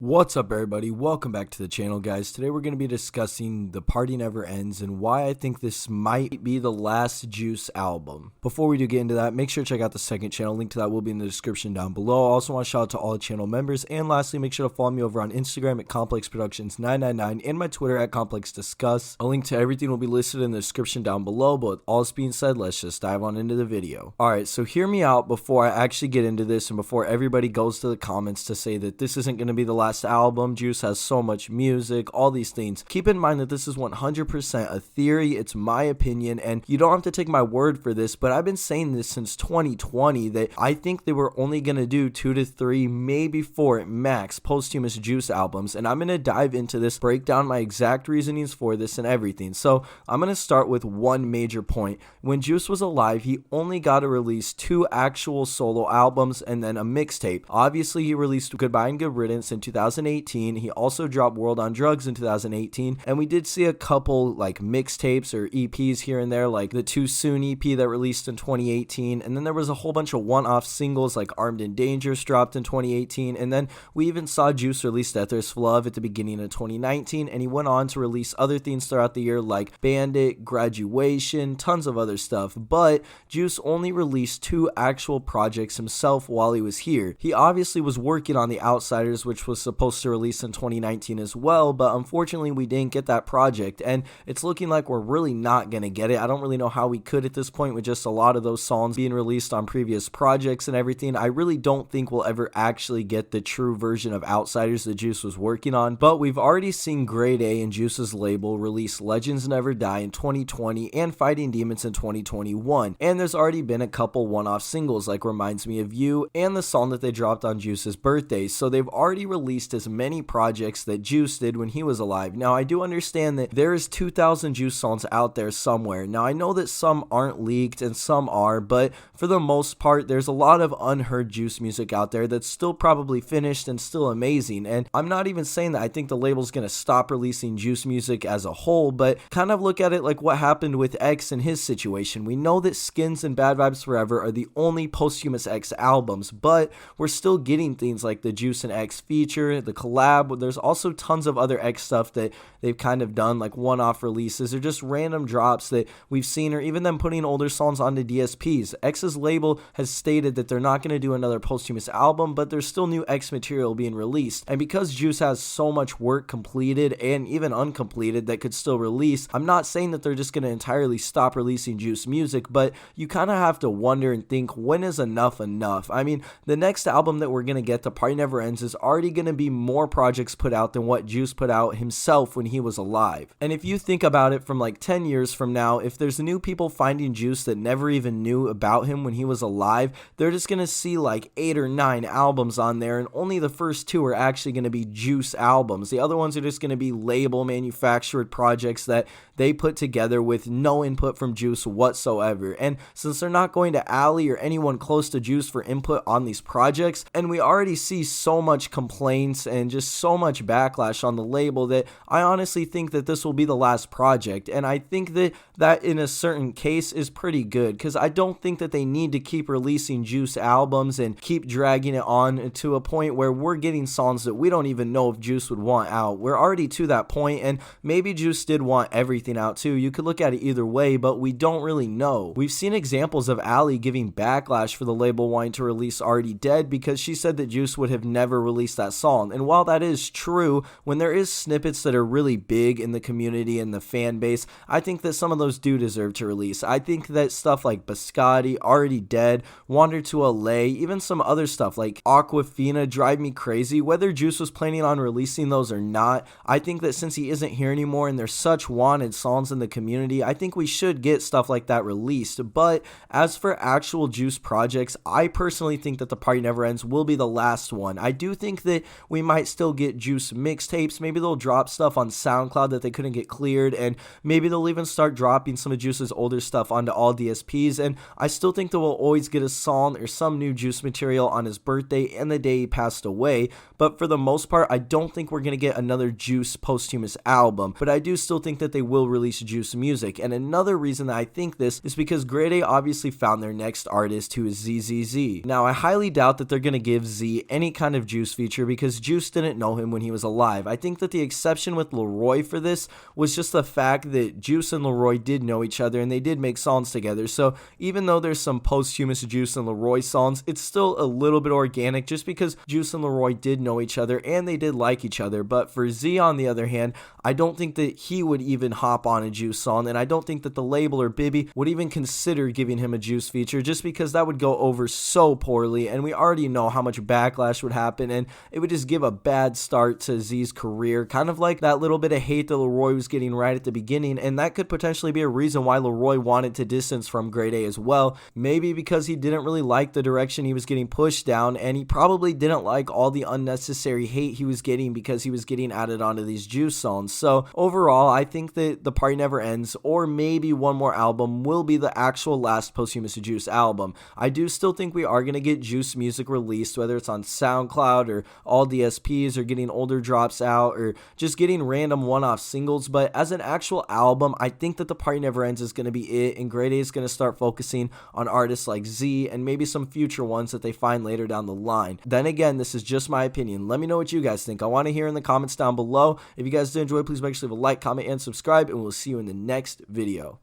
What's up, everybody? Welcome back to the channel, guys. Today we're going to be discussing The Party Never Ends and why I think this might be the last Juice album. Before we do get into that, make sure to check out the second channel. Link to that will be in the description down below. I also want to shout out to all the channel members. And lastly, make sure to follow me over on Instagram at ComplexProductions999 and my Twitter at ComplexDiscuss. A link to everything will be listed in the description down below. But with all this being said, let's just dive on into the video. Alright, so hear me out before I actually get into this and before everybody goes to the comments to say that this isn't going to be the last album. Juice has so much music, all these things. Keep in mind that this is 100% a theory. It's my opinion, and you don't have to take my word for this, but I've been saying this since 2020 that I think they were only going to do 2 to 3, maybe 4 at max posthumous Juice albums, and I'm going to dive into this, break down my exact reasonings for this and everything. So I'm going to start with one major point. When Juice was alive, he only got to release 2 actual solo albums and then a mixtape. Obviously, he released Goodbye and Good Riddance in 2018. He also dropped World on Drugs in 2018, and we did see a couple like mixtapes or EPs here and there, like the Too Soon EP that released in 2018, and then there was a whole bunch of one-off singles like Armed and Dangerous dropped in 2018, and then we even saw Juice release Death or Love at the beginning of 2019, and he went on to release other things throughout the year like Bandit, Graduation, tons of other stuff, but Juice only released 2 actual projects himself while he was here. He obviously was working on The Outsiders, which was supposed to release in 2019 as well, but unfortunately we didn't get that project, and it's looking like we're really not gonna get it. I don't really know how we could at this point with just a lot of those songs being released on previous projects and everything. I really don't think we'll ever actually get the true version of Outsiders that Juice was working on, but we've already seen Grade A and Juice's label release Legends Never Die in 2020 and Fighting Demons in 2021, and there's already been a couple one-off singles like Reminds Me of You and the song that they dropped on Juice's birthday, so they've already released as many projects that Juice did when he was alive. Now, I do understand that there is 2,000 Juice songs out there somewhere. Now, I know that some aren't leaked and some are, but for the most part, there's a lot of unheard Juice music out there that's still probably finished and still amazing. And I'm not even saying that I think the label's going to stop releasing Juice music as a whole, but kind of look at it like what happened with X and his situation. We know that Skins and Bad Vibes Forever are the only posthumous X albums, but we're still getting things like the Juice and X feature, the collab. There's also tons of other X stuff that they've kind of done, like one-off releases or just random drops that we've seen, or even them putting older songs onto DSPs. X's label has stated that they're not going to do another posthumous album, but there's still new X material being released. And because Juice has so much work completed and even uncompleted that could still release, I'm not saying that they're just going to entirely stop releasing Juice music, but you kind of have to wonder and think, when is enough enough? I mean, the next album that we're going to get, The Party Never Ends, is already going to be more projects put out than what Juice put out himself when he was alive. And if you think about it, from like 10 years from now, if there's new people finding Juice that never even knew about him when he was alive, they're just gonna see like 8 or 9 albums on there, and only the first 2 are actually gonna be Juice albums. The other ones are just gonna be label manufactured projects that they put together with no input from Juice whatsoever. And since they're not going to Ali or anyone close to Juice for input on these projects, and we already see so much complaints and just so much backlash on the label, that I honestly think that this will be the last project. And I think that in a certain case is pretty good, because I don't think that they need to keep releasing Juice albums and keep dragging it on to a point where we're getting songs that we don't even know if Juice would want out. We're already to that point, and maybe Juice did want everything out too. You could look at it either way, but we don't really know. We've seen examples of Ali giving backlash for the label wanting to release Already Dead because she said that Juice would have never released that song. And while that is true, when there is snippets that are really big in the community and the fan base, I think that some of those do deserve to release. I think that stuff like Biscotti, Already Dead, Wander to LA, even some other stuff like Aquafina, Drive Me Crazy, whether Juice was planning on releasing those or not, I think that since he isn't here anymore and there's such wanted songs in the community, I think we should get stuff like that released. But as for actual Juice projects, I personally think that The Party Never Ends will be the last one. I do think that we might still get Juice mixtapes. Maybe they'll drop stuff on SoundCloud that they couldn't get cleared, and maybe they'll even start dropping some of Juice's older stuff onto all DSPs, and I still think that we'll always get a song or some new Juice material on his birthday and the day he passed away. But for the most part, I don't think we're going to get another Juice posthumous album, but I do still think that they will release Juice music. And another reason that I think this is because Grade A obviously found their next artist, who is ZZZ. Now, I highly doubt that they're going to give Z any kind of Juice feature, because because Juice didn't know him when he was alive. I think that the exception with Leroy for this was just the fact that Juice and Leroy did know each other and they did make songs together. So even though there's some posthumous Juice and Leroy songs, it's still a little bit organic just because Juice and Leroy did know each other and they did like each other. But for Z, on the other hand, I don't think that he would even hop on a Juice song, and I don't think that the label or Bibby would even consider giving him a Juice feature just because that would go over so poorly, and we already know how much backlash would happen, and it would just give a bad start to Z's career, kind of like that little bit of hate that Leroy was getting right at the beginning, and that could potentially be a reason why Leroy wanted to distance from Grade A as well. Maybe because he didn't really like the direction he was getting pushed down, and he probably didn't like all the unnecessary hate he was getting because he was getting added onto these Juice songs. So overall, I think that The Party Never Ends, or maybe one more album, will be the actual last posthumous Juice album. I do still think we are going to get Juice music released, whether it's on SoundCloud or all DSPs, or getting older drops out, or just getting random one-off singles. But as an actual album, I think that The Party Never Ends is going to be it, and Grade A is going to start focusing on artists like Z and maybe some future ones that they find later down the line. Then again, this is just my opinion. Let me know what you guys think. I want to hear in the comments down below. If you guys did enjoy, please make sure to leave a like, comment, and subscribe, and we'll see you in the next video.